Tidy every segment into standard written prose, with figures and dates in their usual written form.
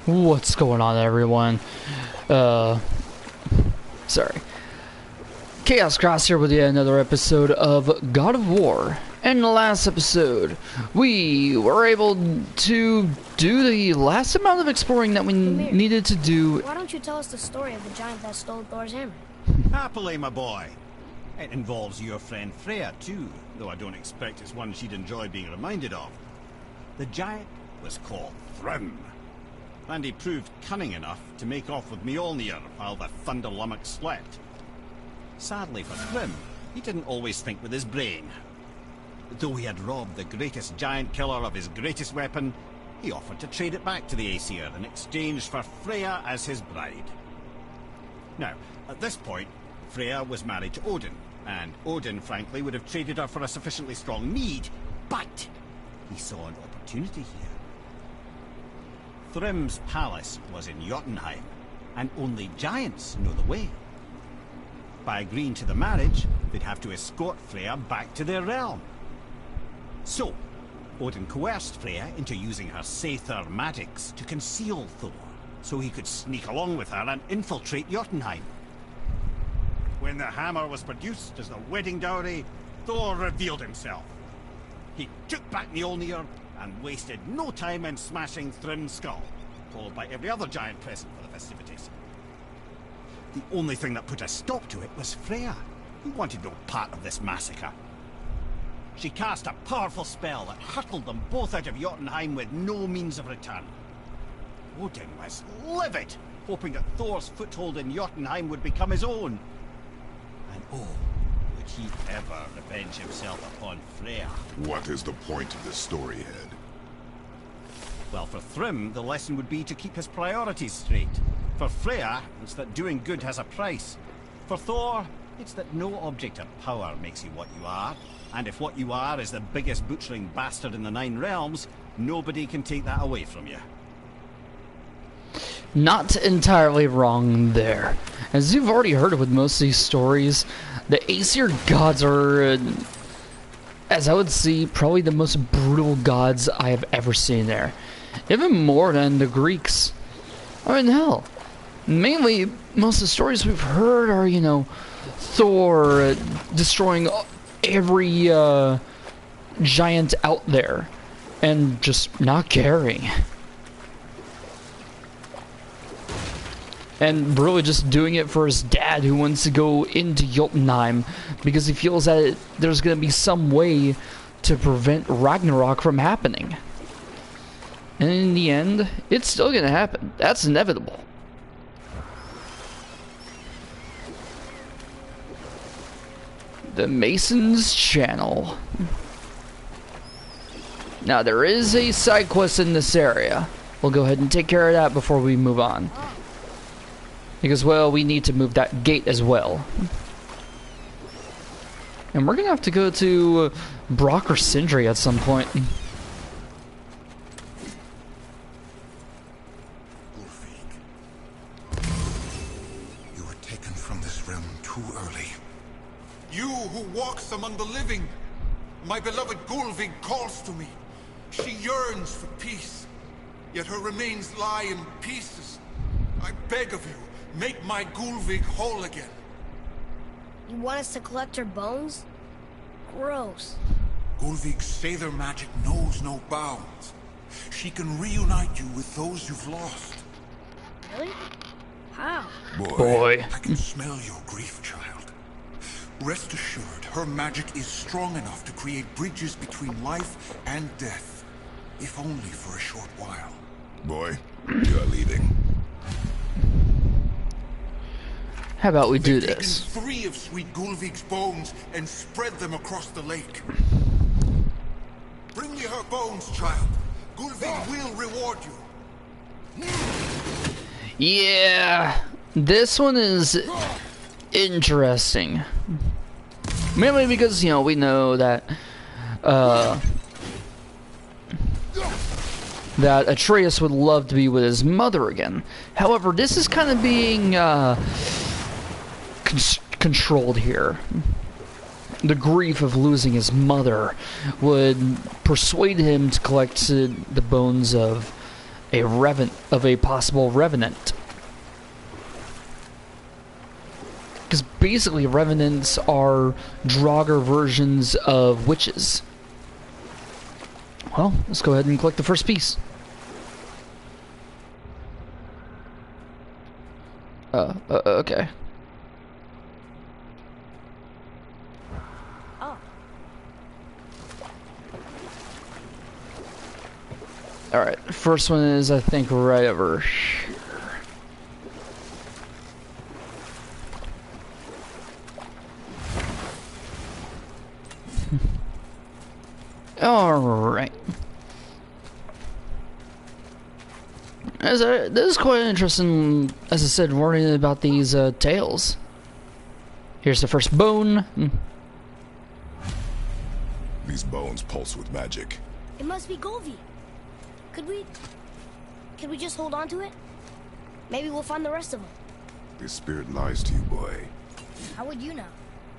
What's going on, everyone? Sorry. Chaos Cross here with yet another episode of God of War. In the last episode, we were able to do the last amount of exploring that we needed to do. Why don't you tell us the story of the giant that stole Thor's hammer? Happily, my boy. It involves your friend Freya, too, though I don't expect it's one she'd enjoy being reminded of. The giant was called Thrym, and he proved cunning enough to make off with Mjolnir while the Thunder Lummox slept. Sadly for Thrym, he didn't always think with his brain. Though he had robbed the greatest giant killer of his greatest weapon, he offered to trade it back to the Aesir in exchange for Freya as his bride. Now, at this point, Freya was married to Odin, and Odin, frankly, would have traded her for a sufficiently strong need, but he saw an opportunity here. Thrym's palace was in Jotunheim, and only giants know the way. By agreeing to the marriage, they'd have to escort Freya back to their realm. So, Odin coerced Freya into using her Seithr magics to conceal Thor, so he could sneak along with her and infiltrate Jotunheim. When the hammer was produced as the wedding dowry, Thor revealed himself. He took back Mjolnir and wasted no time in smashing Thrym's skull, followed by every other giant present for the festivities. The only thing that put a stop to it was Freya, who wanted no part of this massacre. She cast a powerful spell that hurtled them both out of Jotunheim with no means of return. Odin was livid, hoping that Thor's foothold in Jotunheim would become his own. And oh, would he ever revenge himself upon Freya? What is the point of this story, Ed? Well, for Thrym, the lesson would be to keep his priorities straight. For Freya, it's that doing good has a price. For Thor, it's that no object of power makes you what you are. And if what you are is the biggest butchering bastard in the Nine Realms, nobody can take that away from you. Not entirely wrong there. As you've already heard with most of these stories, the Aesir gods are, as I would see, probably the most brutal gods I have ever seen there. Even more than the Greeks. I mean, hell, mainly most of the stories we've heard are, you know, Thor destroying every giant out there and just not caring. And really just doing it for his dad, who wants to go into Jotunheim because he feels that there's going to be some way to prevent Ragnarok from happening. And in the end, it's still going to happen. That's inevitable. The Mason's Channel. Now, there is a side quest in this area. We'll go ahead and take care of that before we move on. Because, well, we need to move that gate as well. And we're going to have to go to Brock or Sindri at some point. You were taken from this realm too early. You who walks among the living, my beloved Gulvig calls to me. She yearns for peace, yet her remains lie in pieces. I beg of you, make my Gulvig whole again. You want us to collect her bones? Gross. Gulvig's Seithr magic knows no bounds. She can reunite you with those you've lost. Really? How? Boy. I can smell your grief, child. Rest assured, her magic is strong enough to create bridges between life and death, if only for a short while. Boy, you're leaving. How about we do They've this? taken 3 of sweet Gulvig's bones and spread them across the lake. Bring me her bones, child. Gulvig will reward you. Yeah, this one is interesting. Mainly because, you know, we know that that Atreus would love to be with his mother again. However, this is kind of being controlled here. The grief of losing his mother would persuade him to collect the bones of a possible revenant. Because basically revenants are Draugr versions of witches. Well, let's go ahead and collect the first piece. Okay. Oh. Alright, first one is, I think, right over here. Alright. This is quite interesting, as I said, learning about these tales. Here's the first bone. These bones pulse with magic. It must be Golvi. Could we just hold on to it? Maybe we'll find the rest of them. This spirit lies to you, boy. How would you know?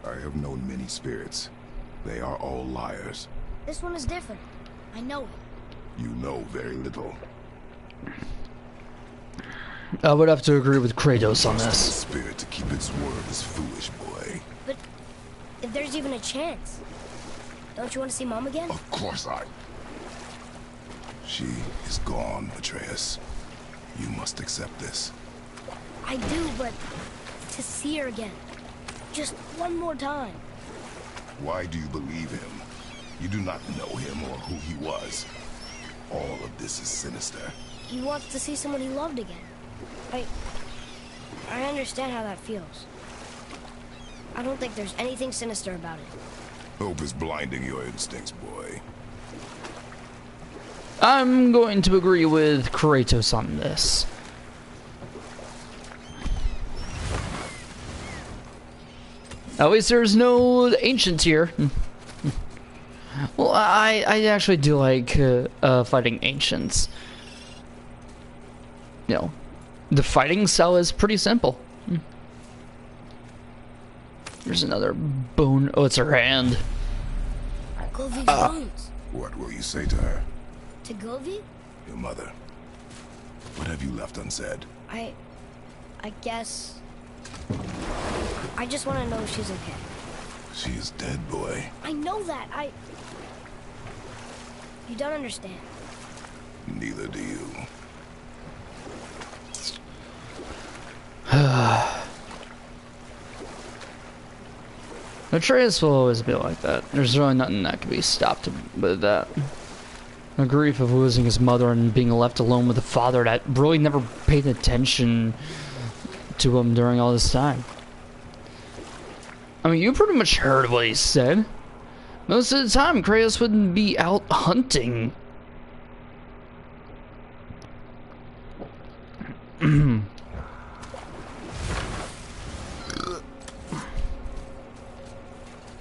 I have known many spirits. They are all liars. This one is different. I know it. You know very little. I would have to agree with Kratos on The this. spirit to keep its word is foolish, boy. But if there's even a chance, don't you want to see Mom again? Of course I... She is gone, Atreus. You must accept this. I do, but to see her again, just one more time. Why do you believe him? You do not know him or who he was. All of this is sinister. He wants to see someone he loved again. I understand how that feels. I don't think there's anything sinister about it. Hope is blinding your instincts, boy. I'm going to agree with Kratos on this. At least there's no ancients here. Well, I actually do like fighting ancients. You know, the fighting style is pretty simple. There's another bone. Oh, it's her hand. Golvi's bones. What will you say to her? To Golvi? Your mother. What have you left unsaid? I guess... I just want to know if she's okay. She is dead, boy. I know that. You don't understand. Neither do you. Atreus will always be like that. There's really nothing that can be stopped with that. The grief of losing his mother and being left alone with a father that really never paid attention to him during all this time. I mean, you pretty much heard what he said. Most of the time, Kratos wouldn't be out hunting.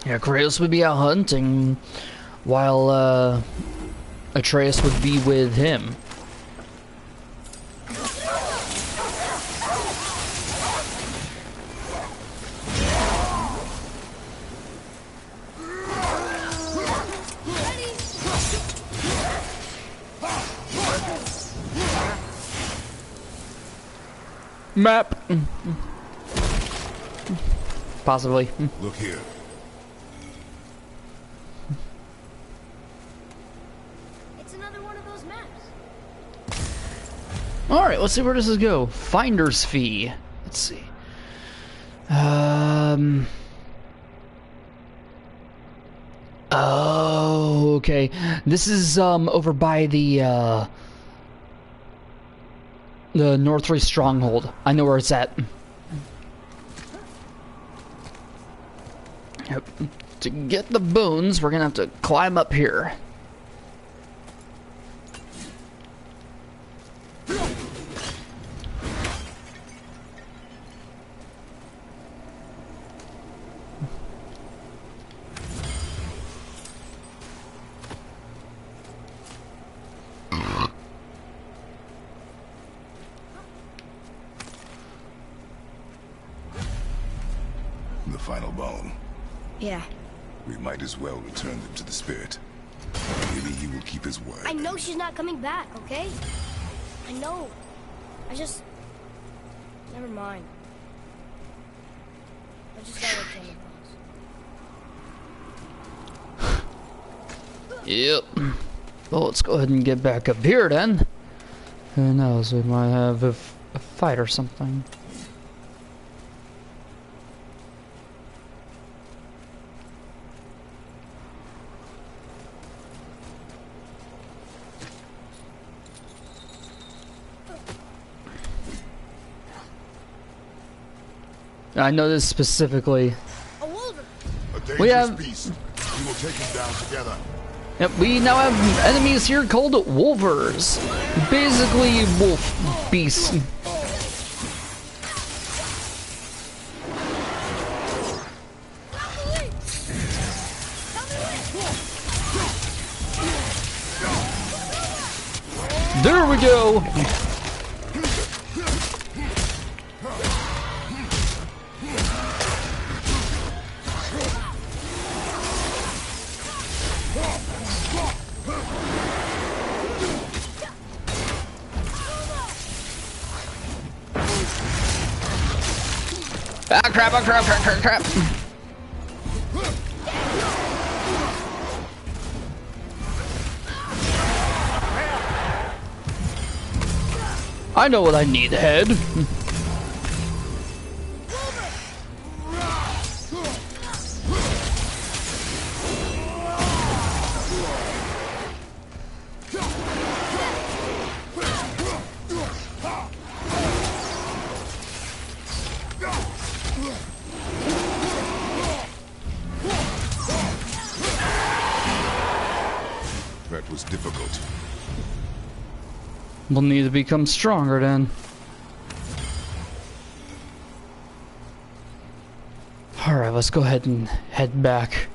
Yeah, Kratos would be out hunting while Atreus would be with him. Map. Possibly. Look here. It's another one of those maps. Alright, let's see where this is go. Finder's fee. Let's see. Oh, okay. This is over by the North 3 stronghold. I know where it's at. Yep. To get the bones, we're gonna have to climb up here. The final bone. Yeah. We might as well return them to the spirit. Maybe he will keep his word. I know she's not coming back, okay? I know. I just... Never mind. I just got what came across. Yep. Well, let's go ahead and get back up here then. Who knows, we might have a fight or something. I know this specifically. A wolver! A dangerous We have- beast. We will take him down together. Yep, we now have enemies here called wolvers. Basically, wolf beasts. There we go. Ah, crap, ah, crap, crap, crap, crap. I know what I need, head. That was difficult. We'll need to become stronger then. Alright, let's go ahead and head back.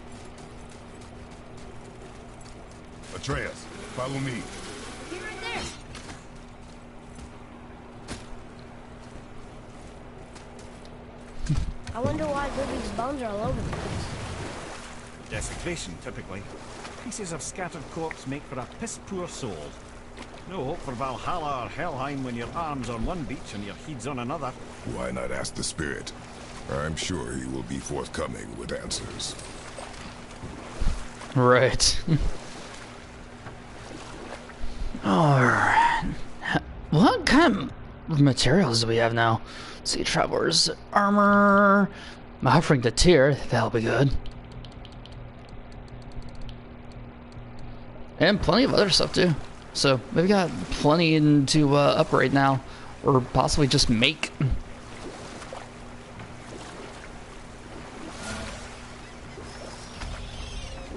Atreus, follow me. Be right there! I wonder why Goofy's bones are all over the place. Desecration, typically. Pieces of scattered corpse make for a piss-poor soul. No hope for Valhalla or Helheim when your arm's on one beach and your head's on another. Why not ask the spirit? I'm sure he will be forthcoming with answers. Right. Alright. What kind of materials do we have now? Let's see, traveler's armor. Offering the tier, that'll be good. And plenty of other stuff too. So we've got plenty to upgrade now, or possibly just make.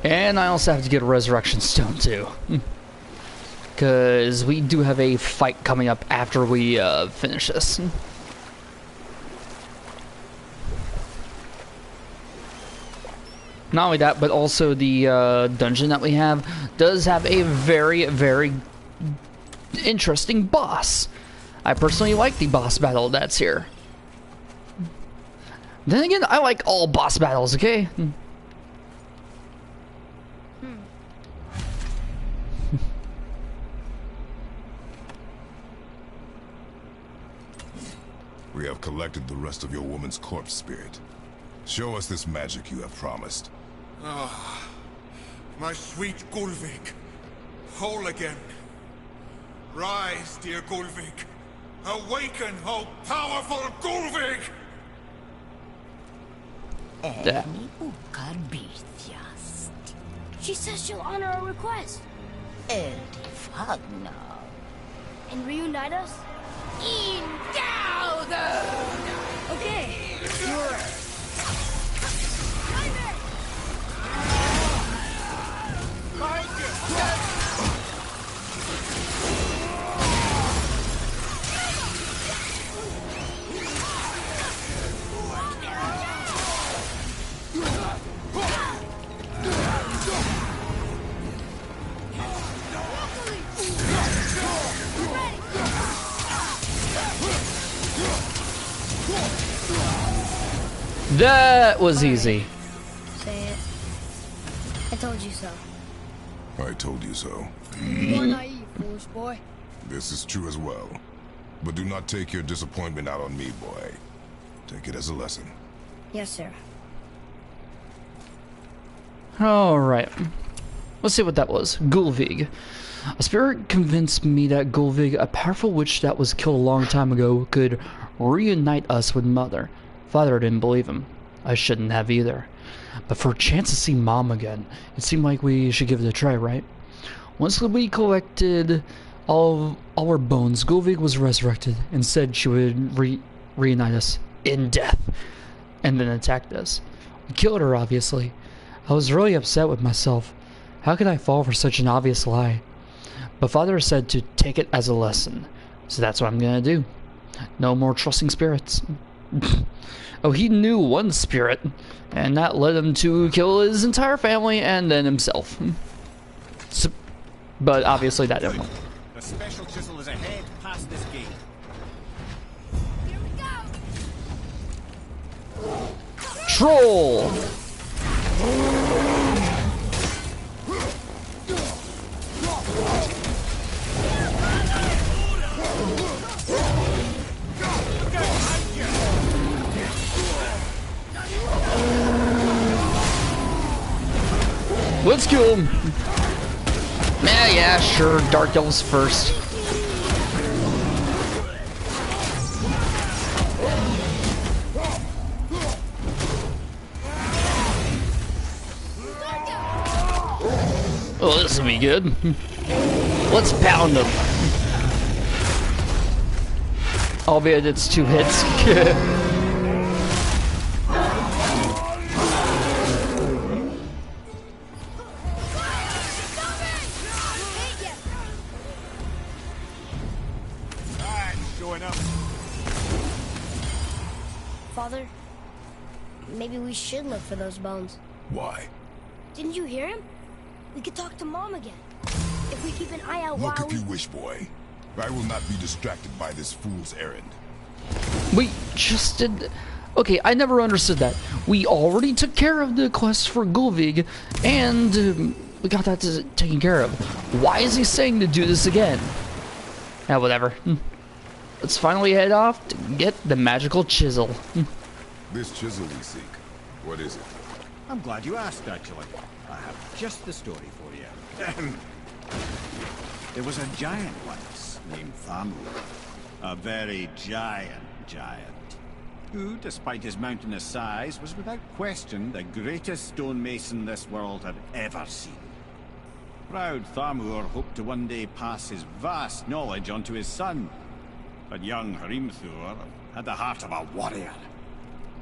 And I also have to get a resurrection stone too, because we do have a fight coming up after we finish this. Not only that, but also the dungeon that we have does have a very, very interesting boss. I personally like the boss battle that's here. Then again, I like all boss battles, okay? We have collected the rest of your woman's corpse spirit. Show us this magic you have promised. Ah, my sweet Gulvik. Whole again. Rise, dear Gulvik. Awaken, oh powerful Gulvik! Yeah. She says she'll honor our request. And reunite us? Okay. That was easy. Say it. I told you so. I told you so. You are naive, foolish boy. This is true as well. But do not take your disappointment out on me, boy. Take it as a lesson. Yes, sir. Alright. Let's see what that was. Gulvig. A spirit convinced me that Gulvig, a powerful witch that was killed a long time ago, could reunite us with Mother. Father didn't believe him. I shouldn't have either. But for a chance to see Mom again, it seemed like we should give it a try, right? Once we collected all our bones, Gulvig was resurrected and said she would reunite us in death, and then attacked us. We killed her, obviously. I was really upset with myself. How could I fall for such an obvious lie? But Father said to take it as a lesson, so that's what I'm gonna do. No more trusting spirits. Oh, he knew one spirit, and that led him to kill his entire family and then himself. So, but obviously that didn't work. The special chisel is ahead past this gate. Here we go! Troll! Let's kill him! Yeah, sure, Dark Elves first. Oh, this will be good. Let's pound him. Albeit it's 2 hits. Father, maybe we should look for those bones. Why? Didn't you hear him? We could talk to Mom again. If we keep an eye out Look while if you wish, boy. I will not be distracted by this fool's errand. We just did... Okay, I never understood that. We already took care of the quest for Gulvig, and we got that taken care of. Why is he saying to do this again? Yeah, whatever. Let's finally head off to get the magical chisel. This chisel we seek, what is it? I'm glad you asked, actually. I have just the story for you. There was a giant once named Thamur. A very giant, who, despite his mountainous size, was without question the greatest stonemason this world had ever seen. Proud Thamur hoped to one day pass his vast knowledge on to his son. But young Hrimthur had the heart of a warrior.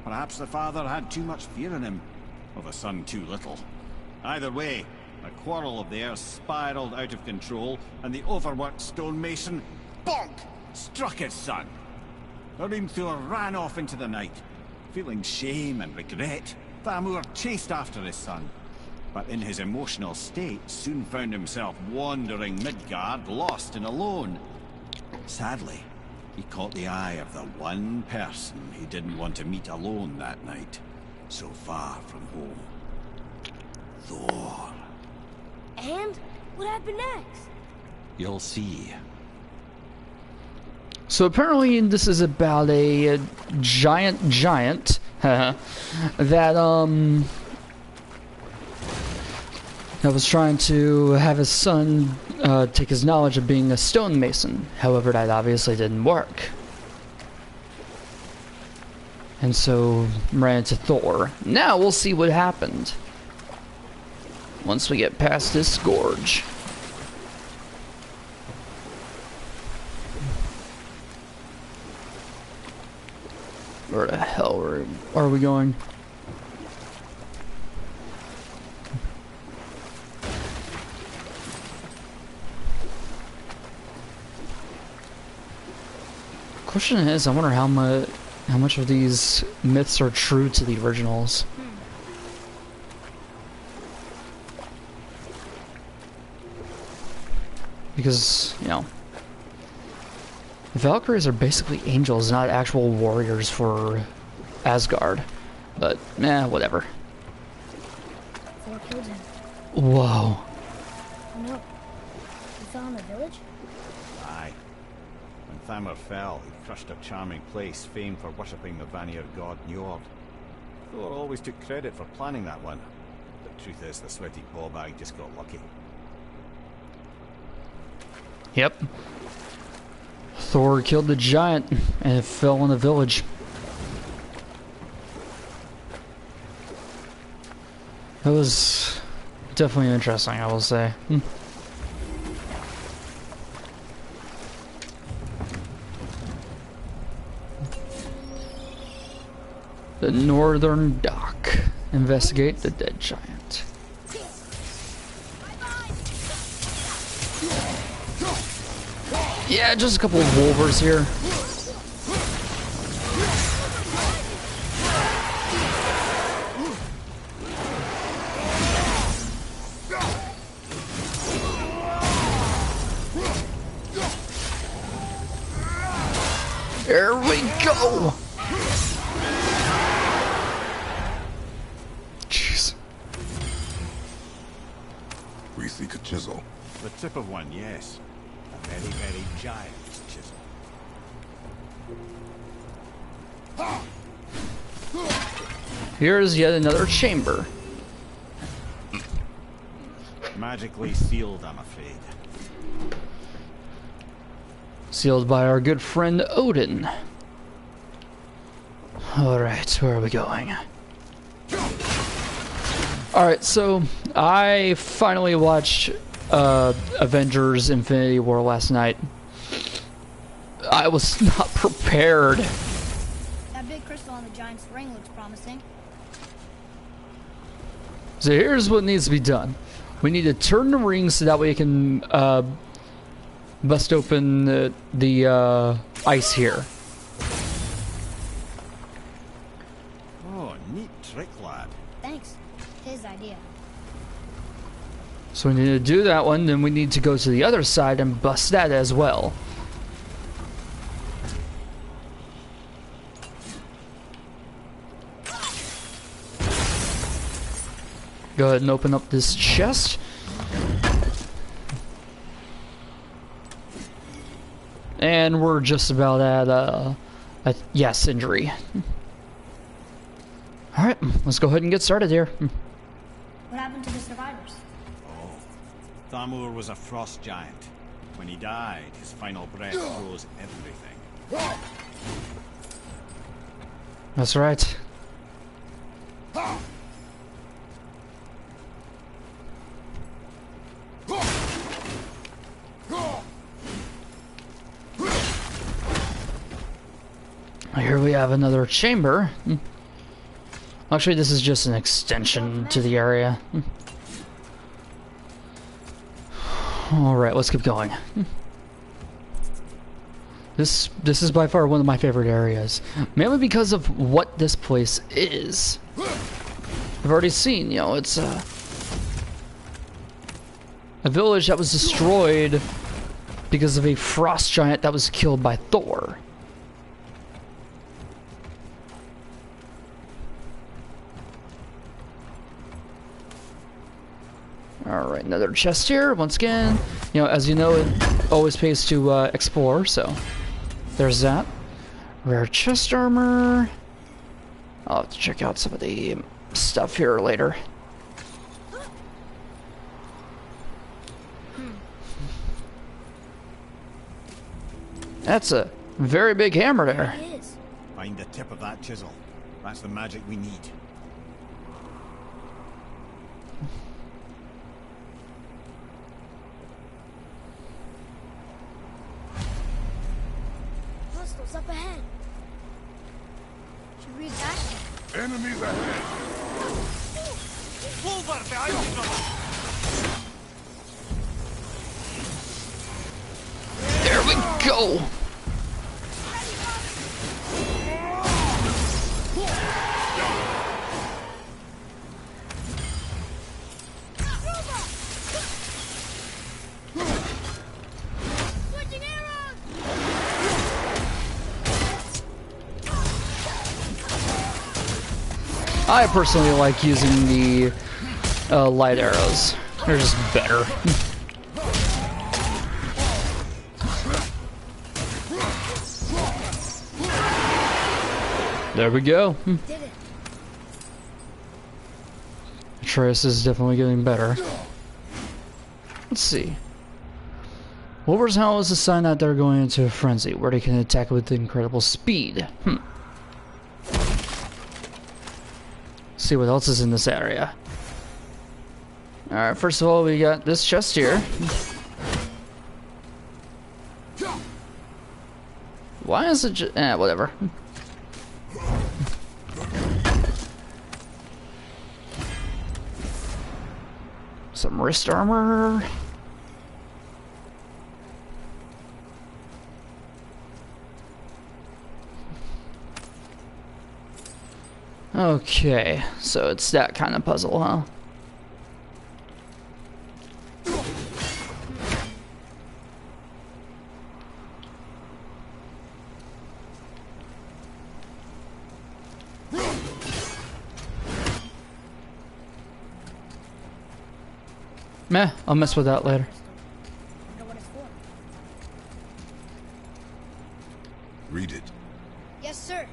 Perhaps the father had too much fear in him, or the son too little. Either way, a quarrel of theirs spiraled out of control, and the overworked stonemason, bonk, struck his son. Hrimthur ran off into the night. Feeling shame and regret, Thamur chased after his son. But in his emotional state, soon found himself wandering Midgard, lost and alone. Sadly, he caught the eye of the one person he didn't want to meet alone that night, so far from home. Thor. And what happened next? You'll see. So apparently this is about a giant that was trying to have his son take his knowledge of being a stonemason. However, that obviously didn't work. And so ran into Thor. Now we'll see what happened once we get past this gorge. Where the hell are we going? Question is, I wonder how much of these myths are true to the originals. Because, you know, Valkyries are basically angels, not actual warriors for Asgard. But, whatever. Thor killed him. Whoa. Oh no. We fell in the village? Aye. Thamur fell, he crushed a charming place famed for worshipping the Vanir god Njord. Thor always took credit for planning that one. The truth is, the sweaty ballbag just got lucky. Yep. Thor killed the giant and it fell in the village. It was definitely interesting, I will say. The Northern Dock. Investigate the dead giant. Yeah, just a couple of wolvers here. There we go! Jeez. We seek a chisel. The tip of one, yes. A very, very giant chisel. Here's yet another chamber. Magically sealed, I'm afraid. Sealed by our good friend Odin. Alright, where are we going? Alright, so I finally watched Avengers Infinity War last night. I was not prepared. That big crystal on the giant's ring looks promising. So here's what needs to be done. We need to turn the ring so that way it can bust open the ice here. Oh, neat trick, lad. Thanks. His idea. So we need to do that one, then we need to go to the other side and bust that as well. Go ahead and open up this chest. And we're just about at yes, injury. Alright, let's go ahead and get started here. What happened to the survivors? Thamur was a frost giant. When he died, his final breath froze everything. That's right. Here we have another chamber. Actually, this is just an extension to the area. Alright, let's keep going. This is by far one of my favorite areas. Mainly because of what this place is. I've already seen, you know, it's a village that was destroyed because of a frost giant that was killed by Thor. Alright, another chest here. Once again, you know, as you know, it always pays to explore, so there's that. Rare chest armor. I'll have to check out some of the stuff here later. That's a very big hammer there. It is. Find the tip of that chisel. That's the magic we need. Hostiles up ahead. Should we attack? Enemies ahead. Wolver behind you! There we go. Switching arrows! I personally like using the light arrows. They're just better. There we go. Did it. Atreus is definitely getting better. Let's see. Wolver's is a sign that they're going into a frenzy, where they can attack with incredible speed. See what else is in this area. Alright, first of all, we got this chest here. Why is it just... whatever. Some wrist armor. Okay, so it's that kind of puzzle, huh? Meh, I'll mess with that later. Wonder what it's for. Read it. Yes, sir.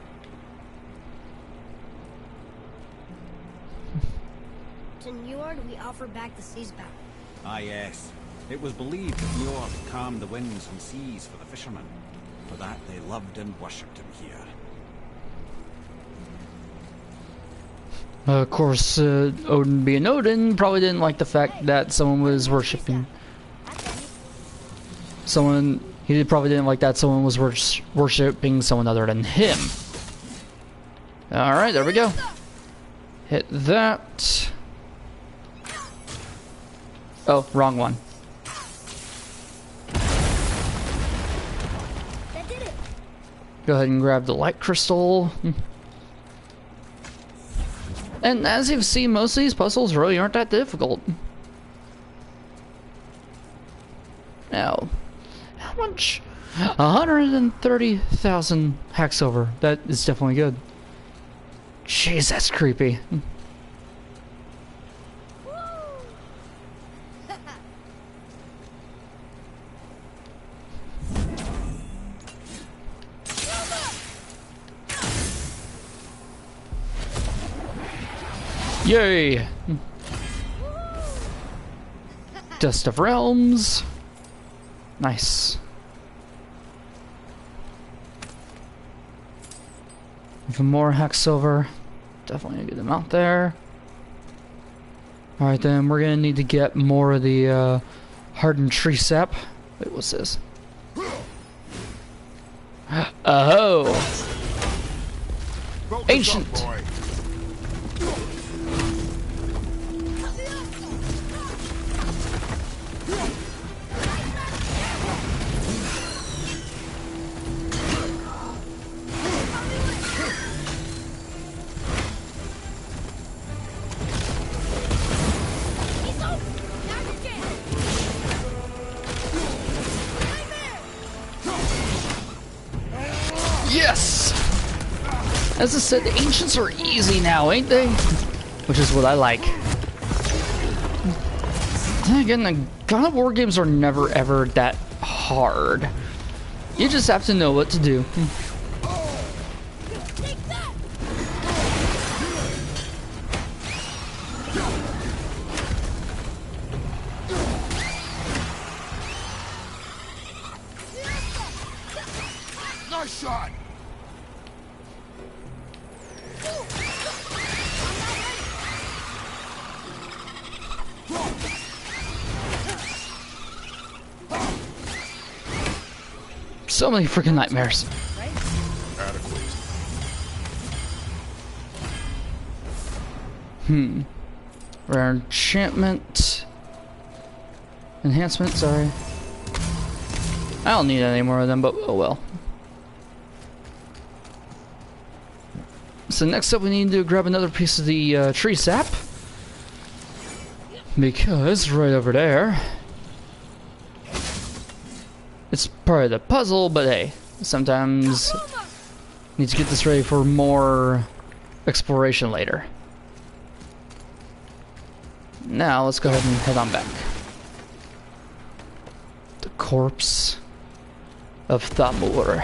To Njord, we offer back the sea's bounty. Ah, yes. It was believed that Njord calmed the winds and seas for the fishermen. For that, they loved and worshipped him here. Of course, Odin being Odin probably didn't like the fact that someone was worshipping. He probably didn't like that someone was worshipping someone other than him. Alright, there we go. Hit that. Oh, wrong one. That did it. Go ahead and grab the light crystal. And as you've seen, most of these puzzles really aren't that difficult. Now, how much? 130,000 hack silver. That is definitely good. Jeez, that's creepy. Yay! Dust of Realms. Nice. Even more hack silver. Definitely a good amount there. Alright then, we're gonna need to get more of the hardened tree sap. Wait, what's this? Oh! Ancient! Yes! As I said, the ancients are easy now, ain't they? Which is what I like. Then again, the God of War games are never ever that hard. You just have to know what to do. Nice shot! So many freaking nightmares. Adequate. Rare enchantment. Enhancement, sorry. I don't need any more of them, but oh well. So next up we need to grab another piece of the tree sap. Because right over there. It's part of the puzzle, but hey, sometimes need to get this ready for more exploration later. Now let's go ahead and head on back. The corpse of Thamur.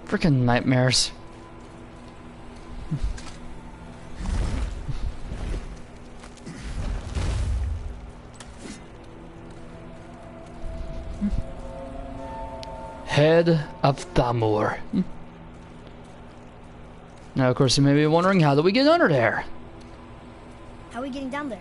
Freaking nightmares. Head of Thamur. Now, of course, you may be wondering, how do we get under there? How are we getting down there?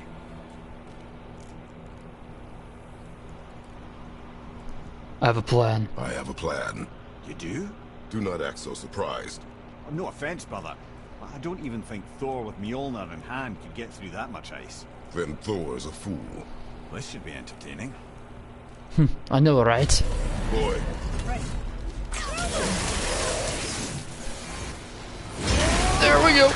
I have a plan. I have a plan. You do? Do not act so surprised. Oh, no offense, brother. But I don't even think Thor with Mjolnir in hand could get through that much ice. Then Thor's a fool. This should be entertaining. I know, right? Boy, There we go.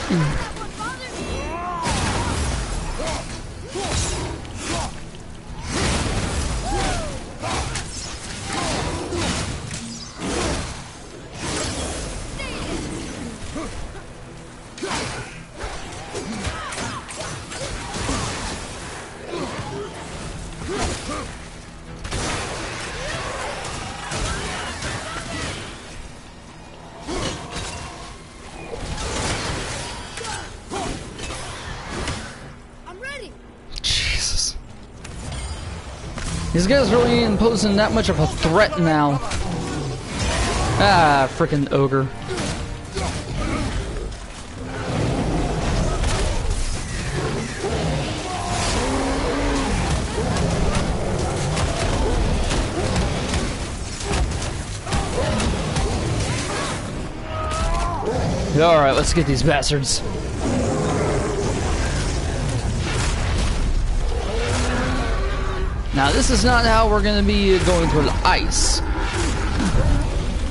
I'm ready. Jesus. These guys really ain't posing that much of a threat now. Ah, frickin' ogre. Alright, let's get these bastards. Now, this is not how we're gonna be going through the ice.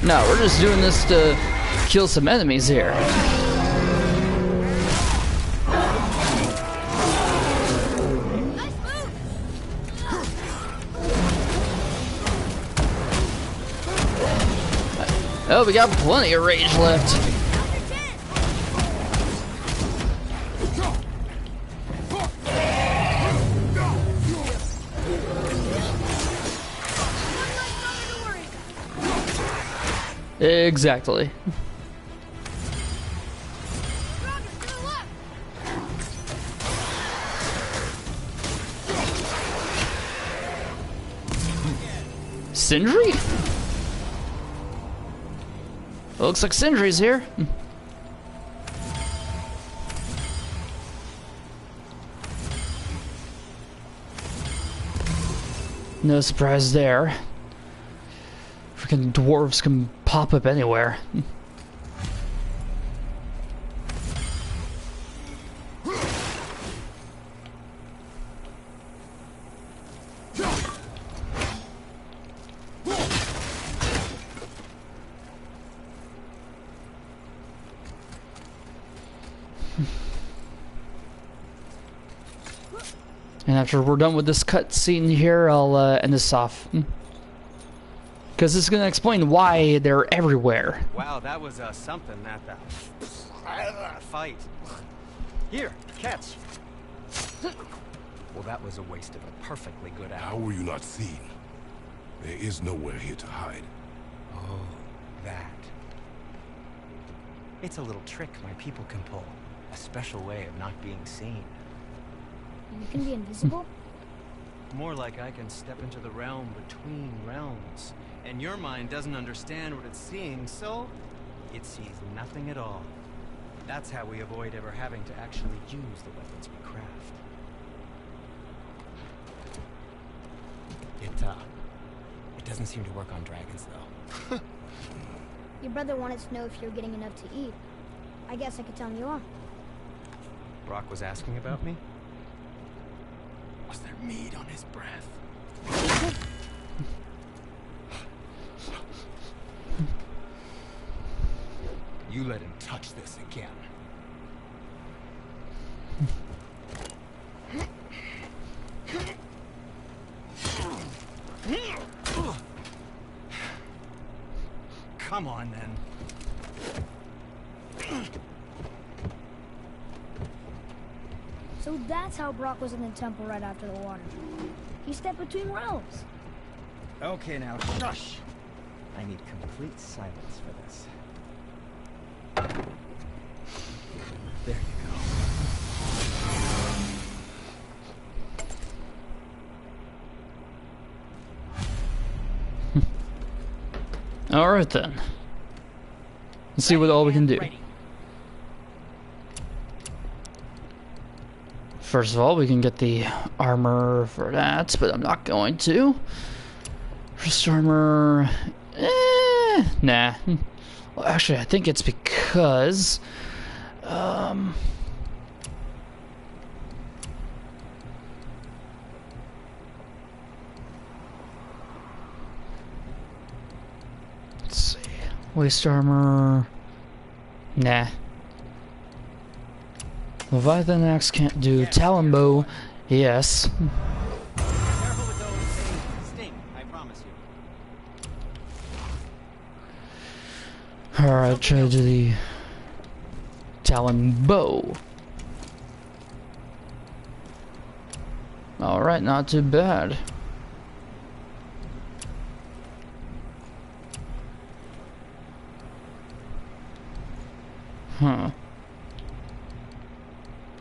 No, we're just doing this to kill some enemies here. Nice move. Oh, we got plenty of rage left. Exactly. Sindri? Looks like Sindri's here. No surprise there. Freaking dwarves can pop up anywhere. And after we're done with this cutscene here, I'll end this off. Because it's going to explain why they're everywhere. Wow, that was something, that fight. Here, catch. Well, that was a waste of a perfectly good how hour. were you not seen? There is nowhere here to hide. Oh, that. It's a little trick my people can pull. A special way of not being seen. You can be invisible? More like I can step into the realm between realms. And your mind doesn't understand what it's seeing, so it sees nothing at all. That's how we avoid ever having to actually use the weapons we craft. It doesn't seem to work on dragons, though. Your brother wanted to know if you're getting enough to eat. I guess I could tell him you are. Brock was asking about me? Was there meat on his breath? You let him touch this again. Come on, then. So that's how Brock was in the temple right after the water. He stepped between realms. Okay, now, shush! I need complete silence for this. Alright then. Let's see what all we can do. First of all, we can get the armor for that, but I'm not going to. First armor... nah. Well, actually, I think it's because... let's see. Waist armor... Nah. Leviathan axe can't do. Talon bow, yes. Careful with those things. Sting, I promise you. Alright, try to do the Talon bow. Alright, not too bad. Huh.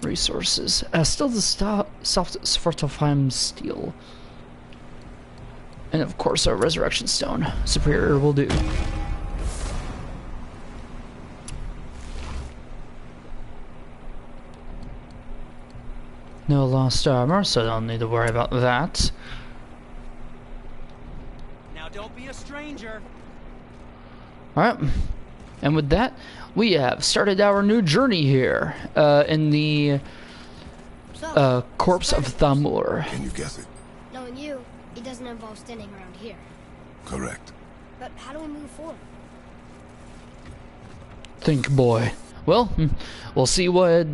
Resources. Still the soft Svartalfheim steel. And of course our resurrection stone. Superior will do. No lost armor, so don't need to worry about that. Now don't be a stranger. Alright. And with that, we have started our new journey here in the corpse of Thamur. Can you guess it? Knowing you, it doesn't involve standing around here. Correct. But how do we move forward? Think, boy. Well, we'll see what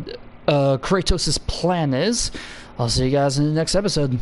Kratos' plan is. I'll see you guys in the next episode.